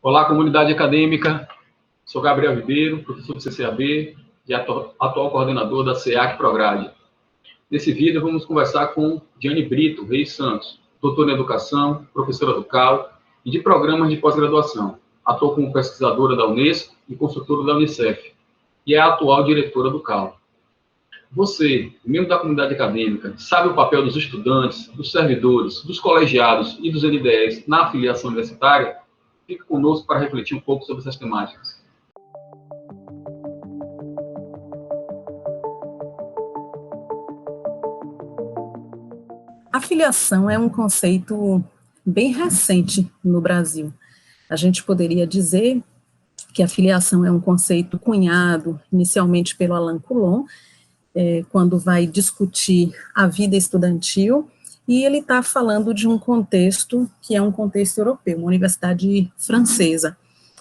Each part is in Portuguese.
Olá, comunidade acadêmica. Sou Gabriel Ribeiro, professor do CCAB e atual coordenador da SEAC Prograde. Nesse vídeo, vamos conversar com Diane Brito Reis Santos, doutora em Educação, professora do CAL e de programas de pós-graduação. Atua como pesquisadora da Unesco e consultora da Unicef, e é a atual diretora do CAL. Você, membro da comunidade acadêmica, sabe o papel dos estudantes, dos servidores, dos colegiados e dos NDEs na afiliação universitária? Fique conosco para refletir um pouco sobre essas temáticas. A filiação é um conceito bem recente no Brasil. A gente poderia dizer que a filiação é um conceito cunhado inicialmente pelo Alain Coulon, quando vai discutir a vida estudantil, e ele está falando de um contexto que é um contexto europeu, uma universidade francesa.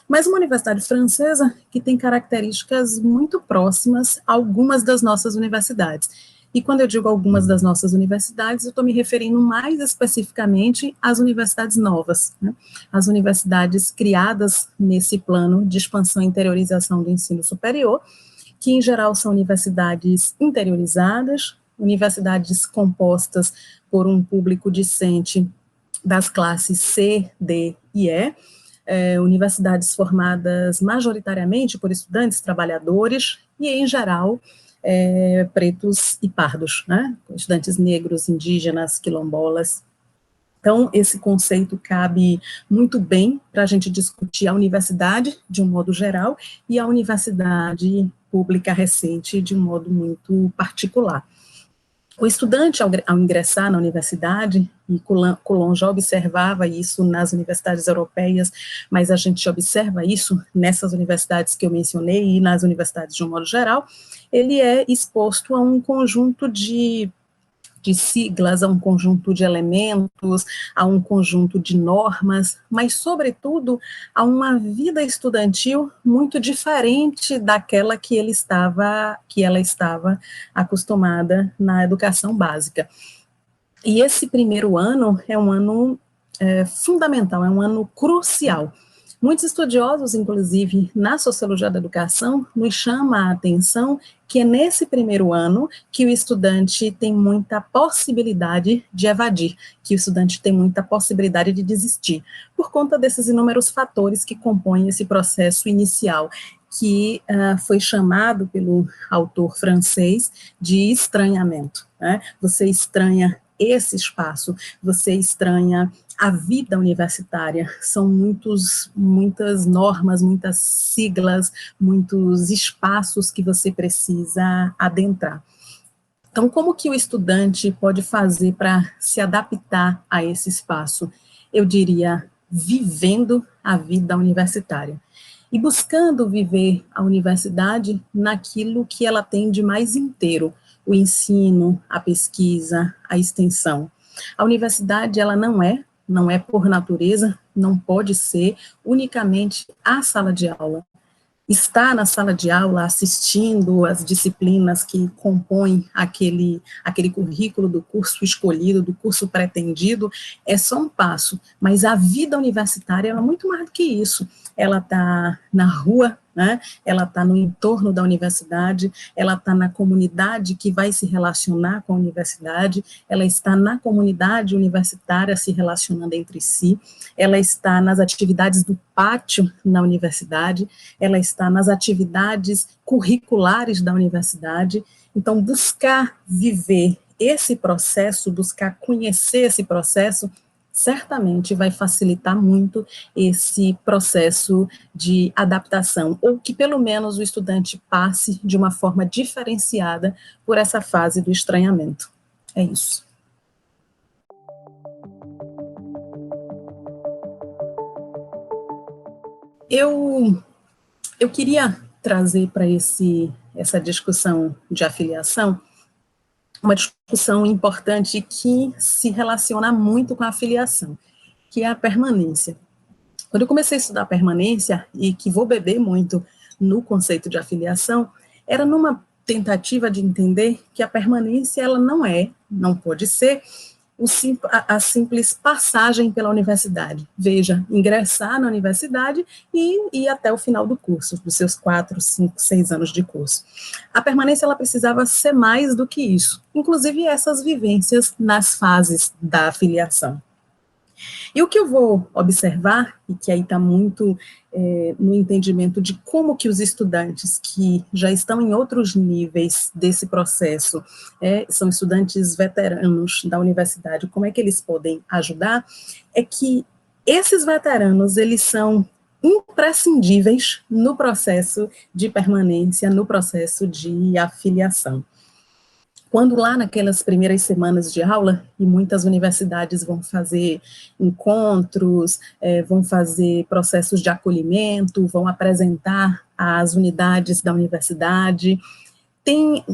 Mas uma universidade francesa que tem características muito próximas a algumas das nossas universidades. E quando eu digo algumas das nossas universidades, eu estou me referindo mais especificamente às universidades novas, né? As universidades criadas nesse plano de expansão e interiorização do ensino superior, que em geral são universidades interiorizadas, universidades compostas por um público discente das classes C, D e E, universidades formadas majoritariamente por estudantes trabalhadores e, em geral, pretos e pardos, né? Estudantes negros, indígenas, quilombolas. Então, esse conceito cabe muito bem para a gente discutir a universidade, de um modo geral, e a universidade pública recente, de um modo muito particular. O estudante, ao ingressar na universidade, e Coulon já observava isso nas universidades europeias, mas a gente observa isso nessas universidades que eu mencionei e nas universidades de um modo geral, ele é exposto a um conjunto de siglas, a um conjunto de elementos, a um conjunto de normas, mas, sobretudo, a uma vida estudantil muito diferente daquela que ela estava acostumada na educação básica. E esse primeiro ano é um ano fundamental, é um ano crucial. Muitos estudiosos, inclusive na sociologia da educação, nos chamam a atenção que é nesse primeiro ano que o estudante tem muita possibilidade de evadir, que o estudante tem muita possibilidade de desistir, por conta desses inúmeros fatores que compõem esse processo inicial, que foi chamado pelo autor francês de estranhamento, né? Você estranha esse espaço, você estranha a vida universitária, são muitas normas, muitas siglas, muitos espaços que você precisa adentrar. Então, como que o estudante pode fazer para se adaptar a esse espaço? Eu diria, vivendo a vida universitária. E buscando viver a universidade naquilo que ela tem de mais inteiro, o ensino, a pesquisa, a extensão. A universidade, ela não é por natureza, não pode ser unicamente a sala de aula. Estar na sala de aula assistindo as disciplinas que compõem aquele currículo do curso escolhido, do curso pretendido, é só um passo, mas a vida universitária é muito mais do que isso. Ela está na rua, né? Ela está no entorno da universidade, ela está na comunidade que vai se relacionar com a universidade, ela está na comunidade universitária se relacionando entre si, ela está nas atividades do pátio na universidade, ela está nas atividades curriculares da universidade. Então, buscar viver esse processo, buscar conhecer esse processo, certamente vai facilitar muito esse processo de adaptação, ou que pelo menos o estudante passe de uma forma diferenciada por essa fase do estranhamento. É isso. Eu queria trazer para essa discussão de afiliação uma discussão importante que se relaciona muito com a afiliação, que é a permanência. Quando eu comecei a estudar a permanência, e que vou beber muito no conceito de afiliação, era numa tentativa de entender que a permanência ela não pode ser a simples passagem pela universidade. Veja, ingressar na universidade e ir até o final do curso, dos seus 4, 5, 6 anos de curso. A permanência, ela precisava ser mais do que isso, inclusive essas vivências nas fases da filiação. E o que eu vou observar, e que aí está muito no entendimento de como que os estudantes que já estão em outros níveis desse processo, são estudantes veteranos da universidade, como é que eles podem ajudar, é que esses veteranos, eles são imprescindíveis no processo de permanência, no processo de afiliação. Quando lá naquelas primeiras semanas de aula, e muitas universidades vão fazer encontros, vão fazer processos de acolhimento, vão apresentar as unidades da universidade, tem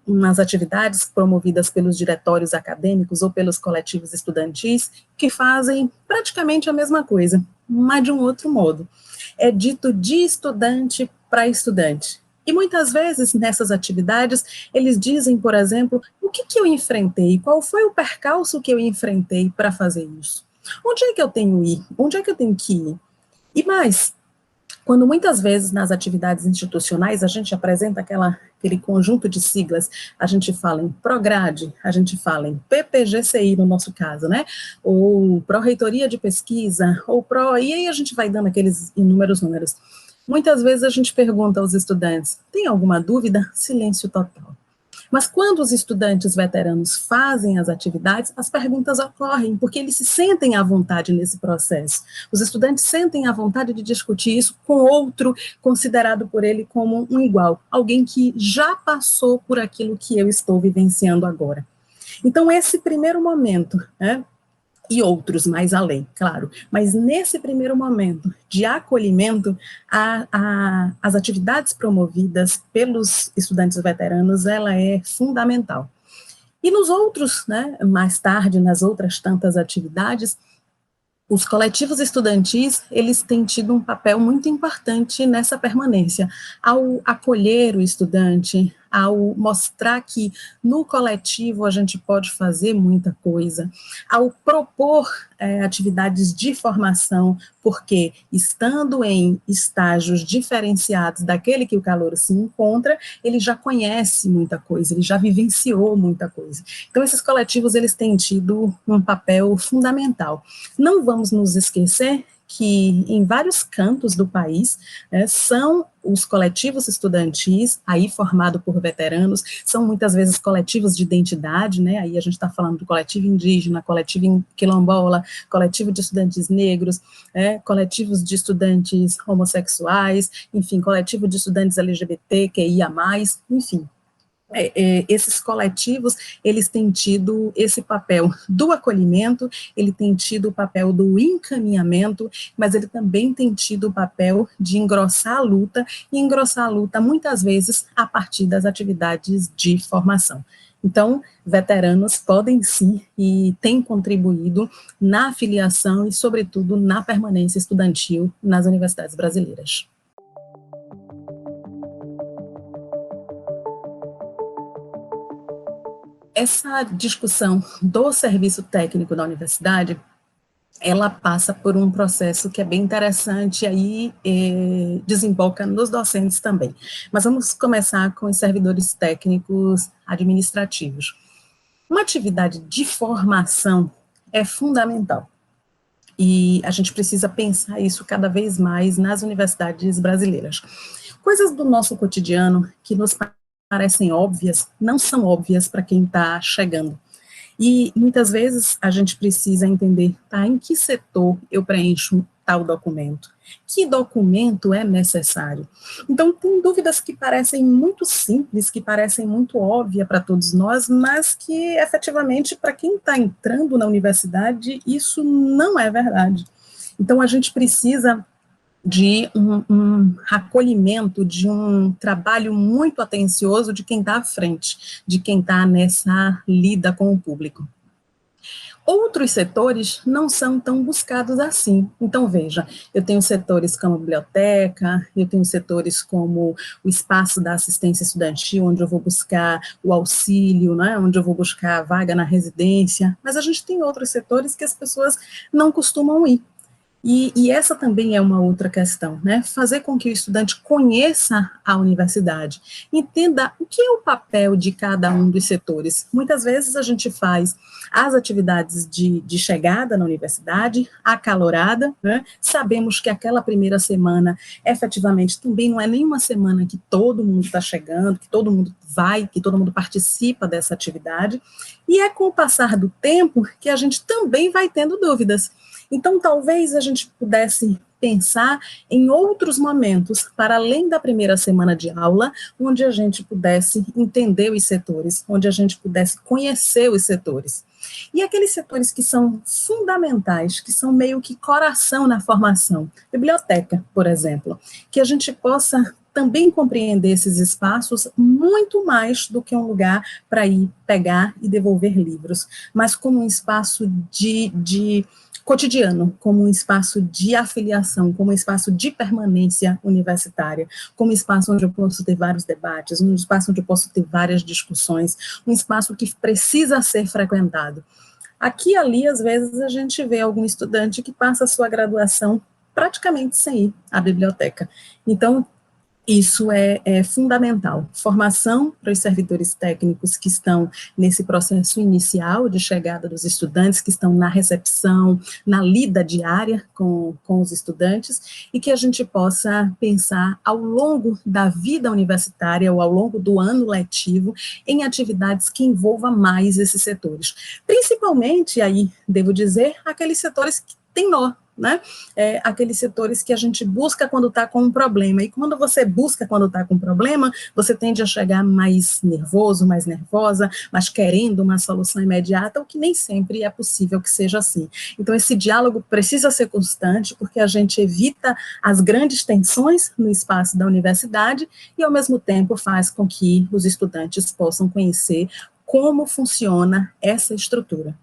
umas atividades promovidas pelos diretórios acadêmicos ou pelos coletivos estudantis que fazem praticamente a mesma coisa, mas de um outro modo. É dito de estudante para estudante. E muitas vezes, nessas atividades, eles dizem, por exemplo, o que eu enfrentei, qual foi o percalço que eu enfrentei para fazer isso? Onde é que eu tenho que ir? Onde é que eu tenho que ir? E mais, quando muitas vezes nas atividades institucionais a gente apresenta aquele conjunto de siglas, a gente fala em Prograde, a gente fala em PPGCI no nosso caso, né? Ou Pró-Reitoria de Pesquisa, ou e aí a gente vai dando aqueles inúmeros números. Muitas vezes a gente pergunta aos estudantes, tem alguma dúvida? Silêncio total. Mas quando os estudantes veteranos fazem as atividades, as perguntas ocorrem, porque eles se sentem à vontade nesse processo. Os estudantes sentem à vontade de discutir isso com outro considerado por ele como um igual, alguém que já passou por aquilo que eu estou vivenciando agora. Então, esse primeiro momento, e outros mais além, claro, mas nesse primeiro momento de acolhimento, as atividades promovidas pelos estudantes veteranos, ela é fundamental. E nos outros, mais tarde, nas outras tantas atividades, os coletivos estudantis, eles têm tido um papel muito importante nessa permanência, ao acolher o estudante, ao mostrar que no coletivo a gente pode fazer muita coisa, ao propor atividades de formação, porque estando em estágios diferenciados daquele que o calouro se encontra, ele já conhece muita coisa, ele já vivenciou muita coisa. Então, esses coletivos, eles têm tido um papel fundamental. Não vamos nos esquecer que em vários cantos do país são os coletivos estudantis, aí formado por veteranos, são muitas vezes coletivos de identidade, aí a gente está falando do coletivo indígena, coletivo quilombola, coletivo de estudantes negros, coletivos de estudantes homossexuais, enfim, coletivo de estudantes LGBT, QIA+, enfim. Esses coletivos, eles têm tido esse papel do acolhimento, ele tem tido o papel do encaminhamento, mas ele também tem tido o papel de engrossar a luta, e engrossar a luta muitas vezes a partir das atividades de formação. Então, veteranos podem sim e têm contribuído na afiliação e, sobretudo, na permanência estudantil nas universidades brasileiras. Essa discussão do serviço técnico da universidade, ela passa por um processo que é bem interessante, aí desemboca nos docentes também. Mas vamos começar com os servidores técnicos administrativos. Uma atividade de formação é fundamental, e a gente precisa pensar isso cada vez mais nas universidades brasileiras. Coisas do nosso cotidiano que nos parecem óbvias, não são óbvias para quem está chegando. E muitas vezes a gente precisa entender, em que setor eu preencho tal documento? Que documento é necessário? Então, tem dúvidas que parecem muito simples, que parecem muito óbvias para todos nós, mas que, efetivamente, para quem está entrando na universidade, isso não é verdade. Então, a gente precisa de um acolhimento, de um trabalho muito atencioso de quem está à frente, de quem está nessa lida com o público. Outros setores não são tão buscados assim. Então, veja, eu tenho setores como a biblioteca, eu tenho setores como o espaço da assistência estudantil, onde eu vou buscar o auxílio, né, onde eu vou buscar a vaga na residência, mas a gente tem outros setores que as pessoas não costumam ir. E essa também é uma outra questão, né? Fazer com que o estudante conheça a universidade, entenda o que é o papel de cada um dos setores. Muitas vezes a gente faz as atividades de chegada na universidade, acalorada, né? Sabemos que aquela primeira semana, efetivamente, também não é nenhuma semana que todo mundo está chegando, que todo mundo vai, que todo mundo participa dessa atividade, e é com o passar do tempo que a gente também vai tendo dúvidas. Então, talvez a gente pudesse pensar em outros momentos, para além da primeira semana de aula, onde a gente pudesse entender os setores, onde a gente pudesse conhecer os setores. E aqueles setores que são fundamentais, que são meio que coração na formação, biblioteca, por exemplo, que a gente possa também compreender esses espaços muito mais do que um lugar para ir pegar e devolver livros, mas como um espaço de cotidiano, como um espaço de afiliação, como um espaço de permanência universitária, como um espaço onde eu posso ter vários debates, um espaço onde eu posso ter várias discussões, um espaço que precisa ser frequentado. Aqui e ali, às vezes, a gente vê algum estudante que passa a sua graduação praticamente sem ir à biblioteca. Então, isso é fundamental. Formação para os servidores técnicos que estão nesse processo inicial de chegada dos estudantes, que estão na recepção, na lida diária com os estudantes, e que a gente possa pensar ao longo da vida universitária ou ao longo do ano letivo em atividades que envolvam mais esses setores. Principalmente, aí, devo dizer, aqueles setores que têm nó, né? Aqueles setores que a gente busca quando está com um problema, e quando você busca quando está com um problema, você tende a chegar mais nervoso, mais nervosa, mas querendo uma solução imediata, o que nem sempre é possível que seja assim. Então, esse diálogo precisa ser constante, porque a gente evita as grandes tensões no espaço da universidade, e ao mesmo tempo faz com que os estudantes possam conhecer como funciona essa estrutura.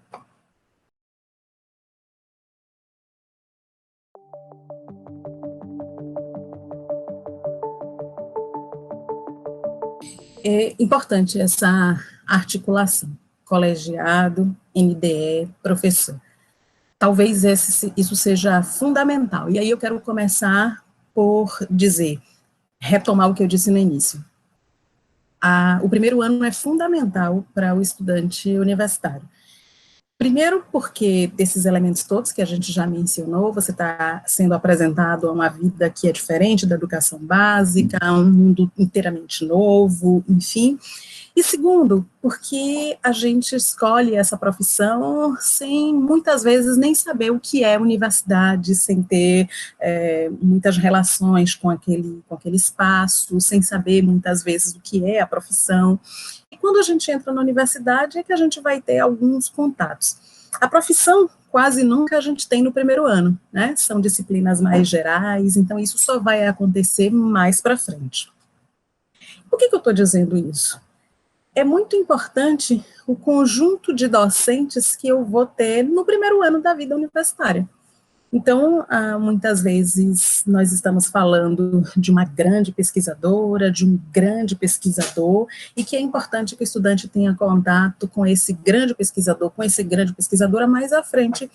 É importante essa articulação, colegiado, NDE, professor. Talvez isso seja fundamental. E aí eu quero começar por dizer, retomar o que eu disse no início. O primeiro ano é fundamental para o estudante universitário. Primeiro, porque desses elementos todos que a gente já mencionou, você está sendo apresentado a uma vida que é diferente da educação básica, a um mundo inteiramente novo, enfim. E segundo, porque a gente escolhe essa profissão sem, muitas vezes, nem saber o que é universidade, sem ter muitas relações com aquele espaço, sem saber, muitas vezes, o que é a profissão. E quando a gente entra na universidade, é que a gente vai ter alguns contatos. A profissão, quase nunca a gente tem no primeiro ano, né? São disciplinas mais gerais, então isso só vai acontecer mais para frente. Por que eu estou dizendo isso? É muito importante o conjunto de docentes que eu vou ter no primeiro ano da vida universitária. Então, muitas vezes, nós estamos falando de uma grande pesquisadora, de um grande pesquisador, e que é importante que o estudante tenha contato com esse grande pesquisador, com esse grande pesquisadora mais à frente,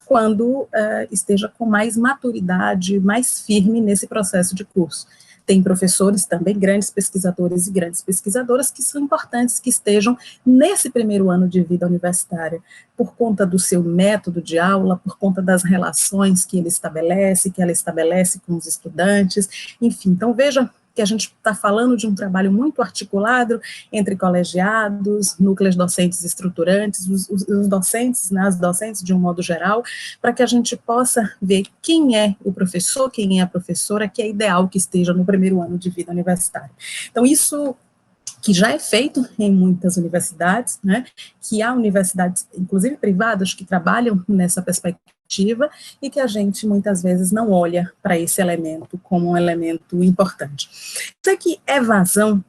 quando esteja com mais maturidade, mais firme nesse processo de curso. Tem professores também, grandes pesquisadores e grandes pesquisadoras, que são importantes que estejam nesse primeiro ano de vida universitária, por conta do seu método de aula, por conta das relações que ele estabelece, que ela estabelece com os estudantes, enfim. Então, veja que a gente está falando de um trabalho muito articulado entre colegiados, núcleos docentes estruturantes, os docentes, né, as docentes de um modo geral, para que a gente possa ver quem é o professor, quem é a professora, que é ideal que esteja no primeiro ano de vida universitária. Então, isso que já é feito em muitas universidades, né, que há universidades, inclusive privadas, que trabalham nessa perspectiva, e que a gente muitas vezes não olha para esse elemento como um elemento importante. Isso é que evasão,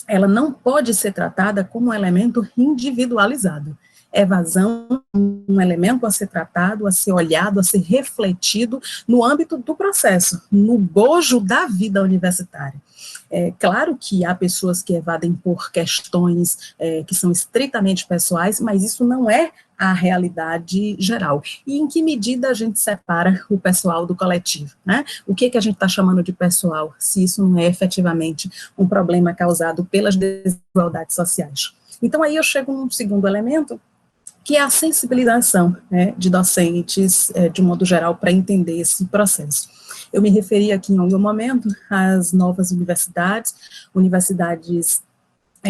ela não pode ser tratada como um elemento individualizado. evasão um elemento a ser tratado, a ser olhado, a ser refletido no âmbito do processo, no bojo da vida universitária. É claro que há pessoas que evadem por questões que são estritamente pessoais, mas isso não é a realidade geral. E em que medida a gente separa o pessoal do coletivo, né? O que a gente está chamando de pessoal, se isso não é efetivamente um problema causado pelas desigualdades sociais? Então, aí eu chego num segundo elemento, que é a sensibilização, né, de docentes, de um modo geral, para entender esse processo. Eu me referi aqui em algum momento às novas universidades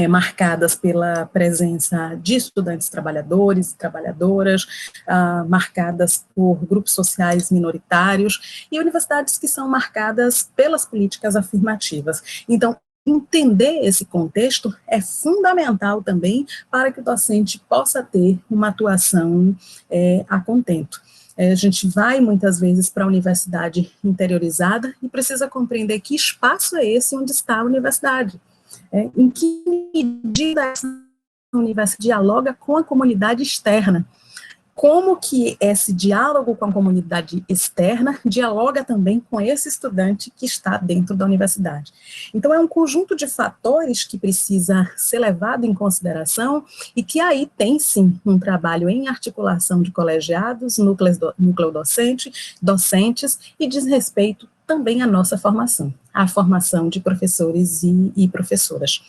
marcadas pela presença de estudantes trabalhadores e trabalhadoras, marcadas por grupos sociais minoritários, e universidades que são marcadas pelas políticas afirmativas. Então, entender esse contexto é fundamental também para que o docente possa ter uma atuação a contento. A gente vai, muitas vezes, para a universidade interiorizada e precisa compreender que espaço é esse onde está a universidade. Em que medida essa universidade dialoga com a comunidade externa? Como que esse diálogo com a comunidade externa dialoga também com esse estudante que está dentro da universidade? Então, é um conjunto de fatores que precisa ser levado em consideração e que aí tem, sim, um trabalho em articulação de colegiados, núcleo docentes e diz respeito também à nossa formação, à formação de professores e professoras.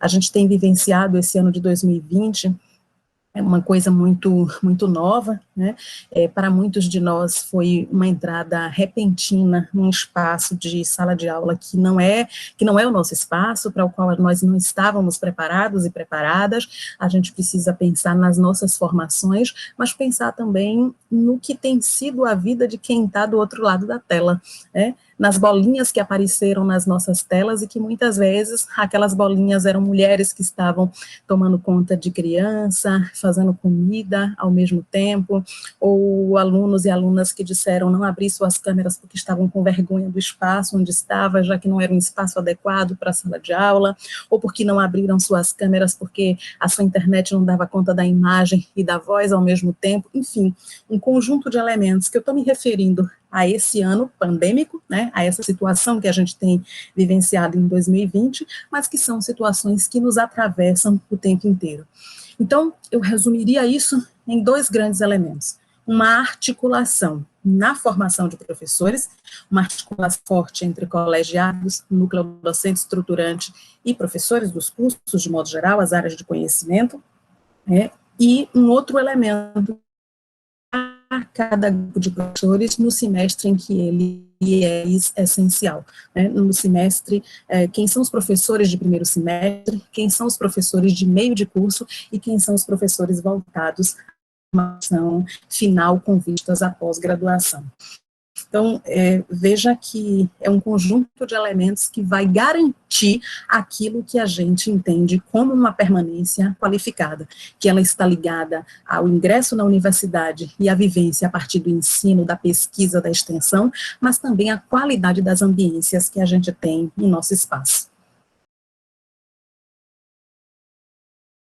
A gente tem vivenciado esse ano de 2020 uma coisa muito nova, né? Para muitos de nós foi uma entrada repentina num espaço de sala de aula que não é o nosso espaço, para o qual nós não estávamos preparados e preparadas. A gente precisa pensar nas nossas formações, mas pensar também no que tem sido a vida de quem está do outro lado da tela, né? Nas bolinhas que apareceram nas nossas telas e que muitas vezes aquelas bolinhas eram mulheres que estavam tomando conta de criança, fazendo comida ao mesmo tempo, ou alunos e alunas que disseram não abrir suas câmeras porque estavam com vergonha do espaço onde estava, já que não era um espaço adequado para a sala de aula, ou porque não abriram suas câmeras porque a sua internet não dava conta da imagem e da voz ao mesmo tempo. Enfim, um conjunto de elementos que eu estou me referindo a esse ano pandêmico, né, a essa situação que a gente tem vivenciado em 2020, mas que são situações que nos atravessam o tempo inteiro. Então, eu resumiria isso em dois grandes elementos. Uma articulação na formação de professores, uma articulação forte entre colegiados, núcleo docente estruturante e professores dos cursos, de modo geral, as áreas de conhecimento, e um outro elemento a cada grupo de professores no semestre em que ele é essencial, né? No semestre, quem são os professores de primeiro semestre, quem são os professores de meio de curso e quem são os professores voltados à formação final com vistas à pós-graduação. Então, veja que é um conjunto de elementos que vai garantir aquilo que a gente entende como uma permanência qualificada, que ela está ligada ao ingresso na universidade e à vivência a partir do ensino, da pesquisa, da extensão, mas também à qualidade das ambiências que a gente tem em nosso espaço.